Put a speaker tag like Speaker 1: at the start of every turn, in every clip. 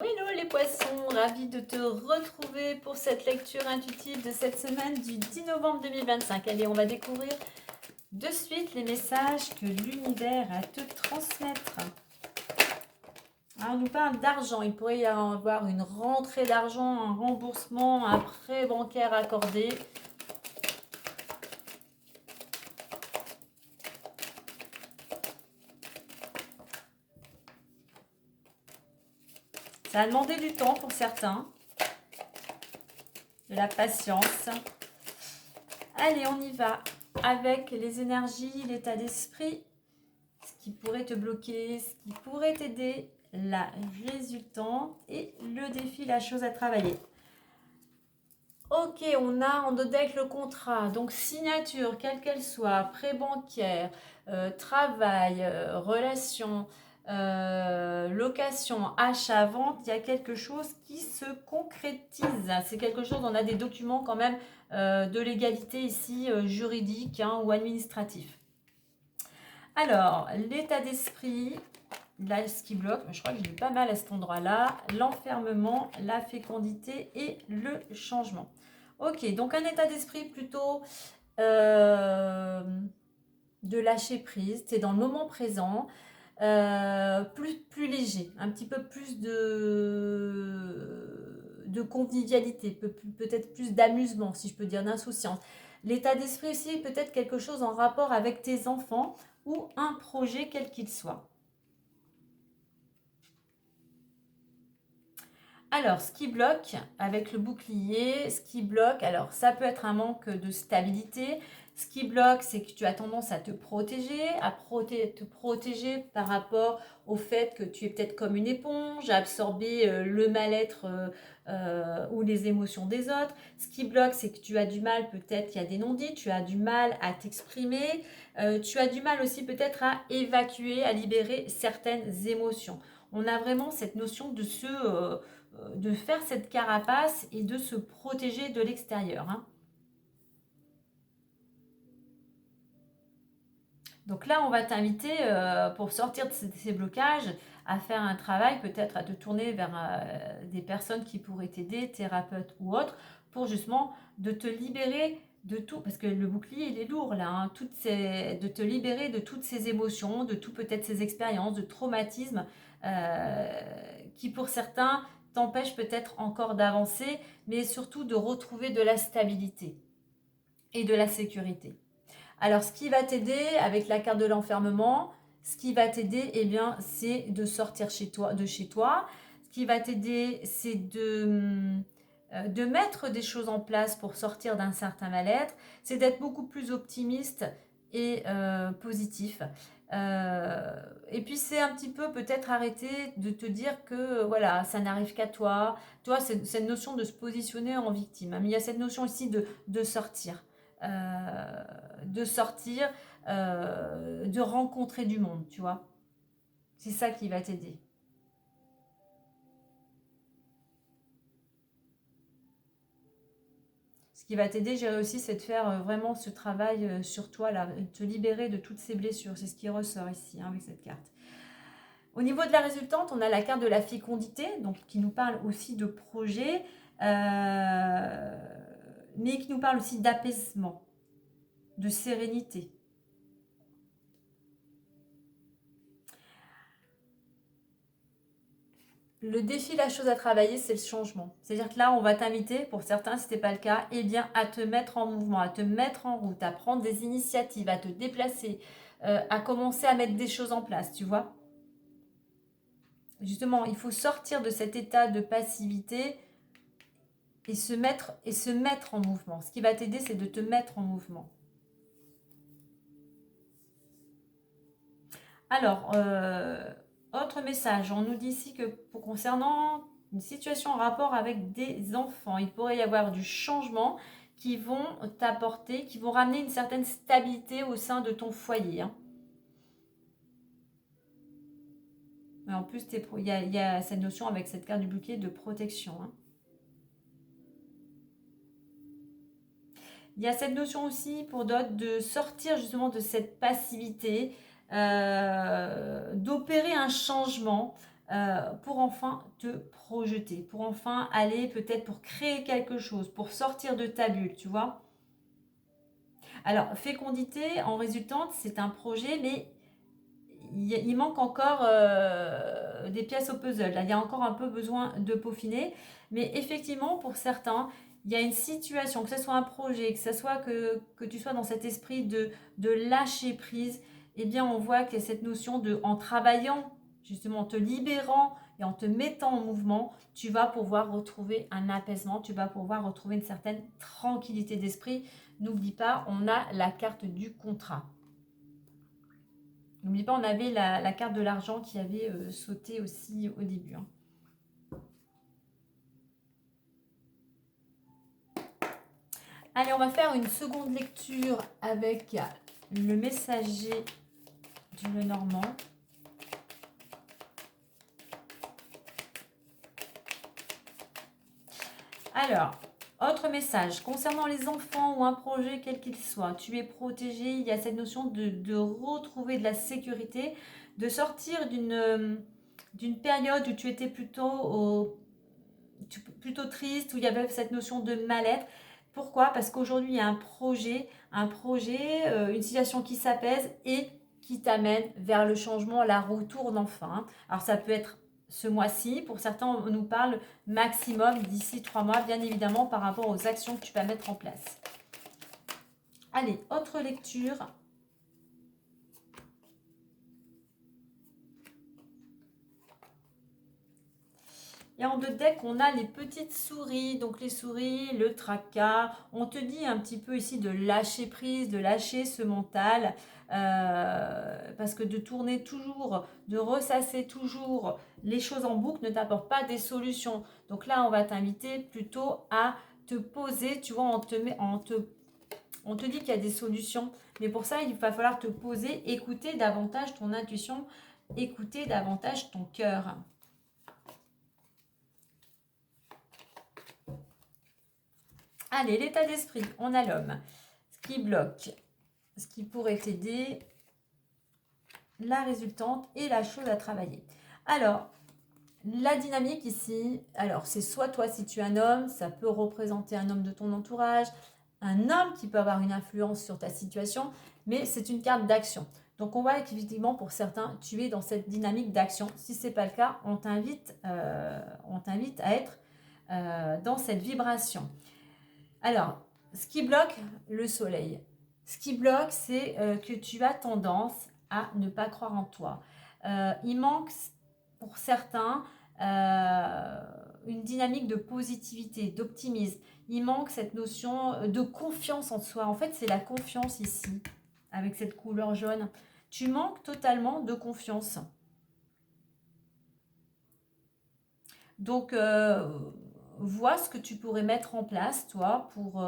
Speaker 1: Hello les poissons, ravie de te retrouver pour cette lecture intuitive de cette semaine du 10 novembre 2025. Allez, on va découvrir de suite les messages que l'univers a à te transmettre. Alors, on nous parle d'argent, il pourrait y avoir une rentrée d'argent, un remboursement, un prêt bancaire accordé. Ça a demandé du temps pour certains, de la patience. Allez, on y va avec les énergies, l'état d'esprit, ce qui pourrait te bloquer, ce qui pourrait t'aider, la résultante et le défi, la chose à travailler. Ok, on a en deck le contrat, donc signature, quelle qu'elle soit, prêt bancaire, travail, relation, location, achat, vente, il y a quelque chose qui se concrétise. C'est quelque chose, on a des documents quand même de légalité ici, juridique hein, ou administratif. Alors, l'état d'esprit, là, ce qui bloque, je crois que j'ai eu pas mal à cet endroit-là, l'enfermement, la fécondité et le changement. Ok, donc un état d'esprit plutôt de lâcher prise, tu es dans le moment présent, plus léger, un petit peu plus de convivialité, peut-être plus d'amusement, si je peux dire, d'insouciance. L'état d'esprit aussi, peut-être quelque chose en rapport avec tes enfants ou un projet quel qu'il soit. Alors, ce qui bloque avec le bouclier, ce qui bloque, alors ça peut être un manque de stabilité. Ce qui bloque, c'est que tu as tendance à te protéger, te protéger par rapport au fait que tu es peut-être comme une éponge, à absorber le mal-être ou les émotions des autres. Ce qui bloque, c'est que tu as du mal, peut-être qu'il y a des non-dits, tu as du mal à t'exprimer, tu as du mal aussi peut-être à évacuer, à libérer certaines émotions. On a vraiment cette notion de faire cette carapace et de se protéger de l'extérieur. Hein. Donc là, on va t'inviter, pour sortir de ces blocages, à faire un travail, peut-être à te tourner vers des personnes qui pourraient t'aider, thérapeutes ou autres, pour justement de te libérer de tout, parce que le bouclier, il est lourd là, hein, de te libérer de toutes ces émotions, de tout peut-être ces expériences, de traumatismes qui pour certains t'empêchent peut-être encore d'avancer, mais surtout de retrouver de la stabilité et de la sécurité. Alors, ce qui va t'aider avec la carte de l'enfermement, ce qui va t'aider, eh bien, c'est de sortir de chez toi. Ce qui va t'aider, c'est de mettre des choses en place pour sortir d'un certain mal-être. C'est d'être beaucoup plus optimiste et positif. Et puis, c'est un petit peu peut-être arrêter de te dire que voilà, ça n'arrive qu'à toi. Toi, c'est cette notion de se positionner en victime. Mais il y a cette notion ici de sortir. Euh, de sortir, de rencontrer du monde, tu vois. C'est ça qui va t'aider. Ce qui va t'aider, j'ai réussi, c'est de faire vraiment ce travail sur toi, là, te libérer de toutes ces blessures. C'est ce qui ressort ici, hein, avec cette carte. Au niveau de la résultante, on a la carte de la fécondité, donc qui nous parle aussi de projet, mais qui nous parle aussi d'apaisement, de sérénité. Le défi, la chose à travailler, c'est le changement. C'est-à-dire que là, on va t'inviter, pour certains, si ce n'est pas le cas, eh bien, à te mettre en mouvement, à te mettre en route, à prendre des initiatives, à te déplacer, à commencer à mettre des choses en place, tu vois. Justement, il faut sortir de cet état de passivité et se mettre en mouvement. Ce qui va t'aider, c'est de te mettre en mouvement. Alors, autre message, on nous dit ici que concernant une situation en rapport avec des enfants, il pourrait y avoir du changement qui vont t'apporter, qui vont ramener une certaine stabilité au sein de ton foyer. Hein. Mais en plus, il y a cette notion avec cette carte du bouquet de protection. Hein. Il y a cette notion aussi pour d'autres de sortir justement de cette passivité, d'opérer un changement pour enfin te projeter, pour enfin aller peut-être pour créer quelque chose, pour sortir de ta bulle, tu vois. Alors, fécondité en résultante, c'est un projet, mais il manque encore des pièces au puzzle. Là, il y a encore un peu besoin de peaufiner. Mais effectivement, pour certains, il y a une situation, que ce soit un projet, que ce soit que tu sois dans cet esprit de lâcher prise, eh bien, on voit qu'il y a cette notion de, en travaillant, justement, en te libérant et en te mettant en mouvement, tu vas pouvoir retrouver un apaisement, tu vas pouvoir retrouver une certaine tranquillité d'esprit. N'oublie pas, on a la carte du contrat. N'oublie pas, on avait la carte de l'argent qui avait sauté aussi au début. Hein. Allez, on va faire une seconde lecture avec le messager du Lenormand. Alors, autre message. Concernant les enfants ou un projet quel qu'il soit, tu es protégé. Il y a cette notion de retrouver de la sécurité, de sortir d'une période où tu étais plutôt triste, où il y avait cette notion de mal-être. Pourquoi? Parce qu'aujourd'hui, il y a un projet, une situation qui s'apaise et qui t'amène vers le changement, la roue tourne enfin. Alors ça peut être ce mois-ci, pour certains on nous parle maximum d'ici 3 mois, bien évidemment par rapport aux actions que tu vas mettre en place. Allez, autre lecture. Et en deux decks, on a les petites souris. Donc les souris, le tracas. On te dit un petit peu ici de lâcher prise, de lâcher ce mental. Parce que de tourner toujours, de ressasser toujours les choses en boucle ne t'apporte pas des solutions. Donc là, on va t'inviter plutôt à te poser. Tu vois, on te dit qu'il y a des solutions. Mais pour ça, il va falloir te poser, écouter davantage ton intuition, écouter davantage ton cœur. Allez, l'état d'esprit, on a l'homme. Ce qui bloque, ce qui pourrait t'aider, la résultante et la chose à travailler. Alors, la dynamique ici, alors c'est soit toi si tu es un homme, ça peut représenter un homme de ton entourage, un homme qui peut avoir une influence sur ta situation, mais c'est une carte d'action. Donc on voit qu'effectivement pour certains, tu es dans cette dynamique d'action. Si ce n'est pas le cas, on t'invite à être dans cette vibration. Alors, ce qui bloque, le soleil. Ce qui bloque, c'est que tu as tendance à ne pas croire en toi. Il manque, pour certains, une dynamique de positivité, d'optimisme. Il manque cette notion de confiance en soi. En fait, c'est la confiance ici, avec cette couleur jaune. Tu manques totalement de confiance. Donc, vois ce que tu pourrais mettre en place, toi, pour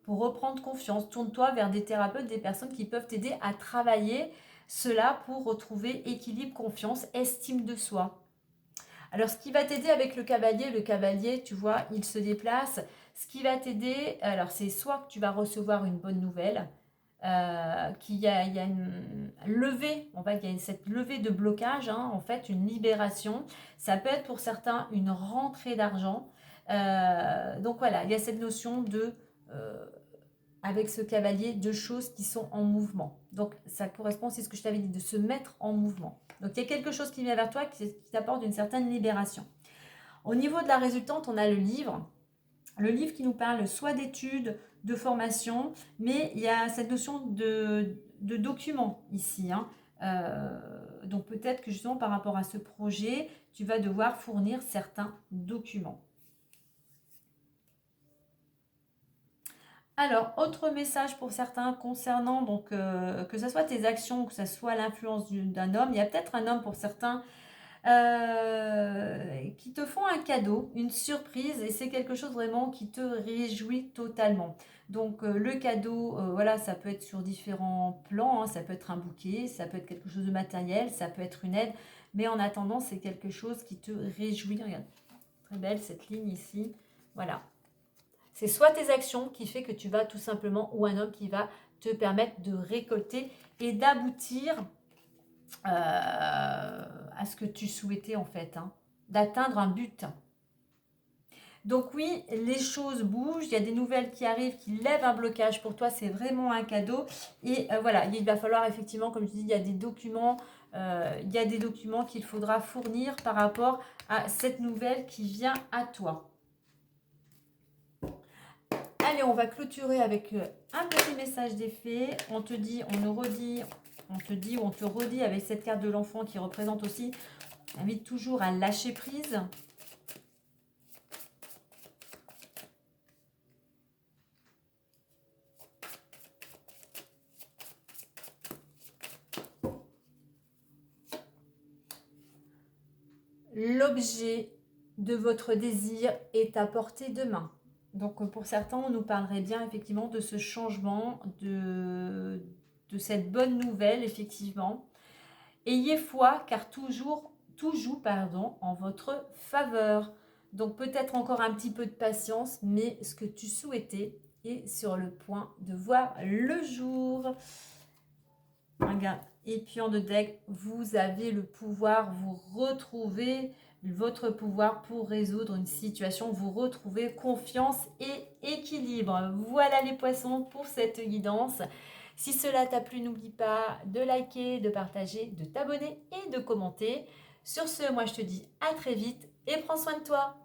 Speaker 1: reprendre confiance. Tourne-toi vers des thérapeutes, des personnes qui peuvent t'aider à travailler cela pour retrouver équilibre, confiance, estime de soi. Alors, ce qui va t'aider avec le cavalier, tu vois, il se déplace. Ce qui va t'aider, alors c'est soit que tu vas recevoir une bonne nouvelle, qu'il y a une levée, en fait, il y a cette levée de blocage, hein, en fait, une libération. Ça peut être pour certains une rentrée d'argent. Donc voilà, il y a cette notion de, avec ce cavalier, de choses qui sont en mouvement. Donc ça correspond, c'est ce que je t'avais dit, de se mettre en mouvement. Donc il y a quelque chose qui vient vers toi qui t'apporte une certaine libération. Au niveau de la résultante, on a le livre qui nous parle soit d'études, de formation, mais il y a cette notion de document ici. Hein. Donc peut-être que justement par rapport à ce projet, tu vas devoir fournir certains documents. Alors, autre message pour certains concernant donc que ce soit tes actions, que ce soit l'influence d'un homme, il y a peut-être un homme pour certains qui te font un cadeau, une surprise, et c'est quelque chose vraiment qui te réjouit totalement. Donc le cadeau, voilà, ça peut être sur différents plans, hein, ça peut être un bouquet, ça peut être quelque chose de matériel, ça peut être une aide, mais en attendant, c'est quelque chose qui te réjouit. Regarde, très belle cette ligne ici, voilà. C'est soit tes actions qui fait que tu vas tout simplement, ou un homme qui va te permettre de récolter et d'aboutir à ce que tu souhaitais en fait, hein, d'atteindre un but. Donc oui, les choses bougent, il y a des nouvelles qui arrivent, qui lèvent un blocage pour toi, c'est vraiment un cadeau. Et voilà, il va falloir effectivement, comme je dis, il y a des documents qu'il faudra fournir par rapport à cette nouvelle qui vient à toi. Allez, on va clôturer avec un petit message des fées. On te dit, on nous redit, on te dit, on te redit avec cette carte de l'enfant qui représente aussi, on invite toujours à lâcher prise. L'objet de votre désir est à portée de main. Donc pour certains, on nous parlerait bien effectivement de ce changement, de cette bonne nouvelle, effectivement. Ayez foi, car tout joue en votre faveur. Donc peut-être encore un petit peu de patience, mais ce que tu souhaitais est sur le point de voir le jour. Regarde. Et puis en deux decks, vous avez le pouvoir, vous retrouvez votre pouvoir pour résoudre une situation, vous retrouvez confiance et équilibre. Voilà les poissons pour cette guidance. Si cela t'a plu, n'oublie pas de liker, de partager, de t'abonner et de commenter. Sur ce, moi je te dis à très vite et prends soin de toi.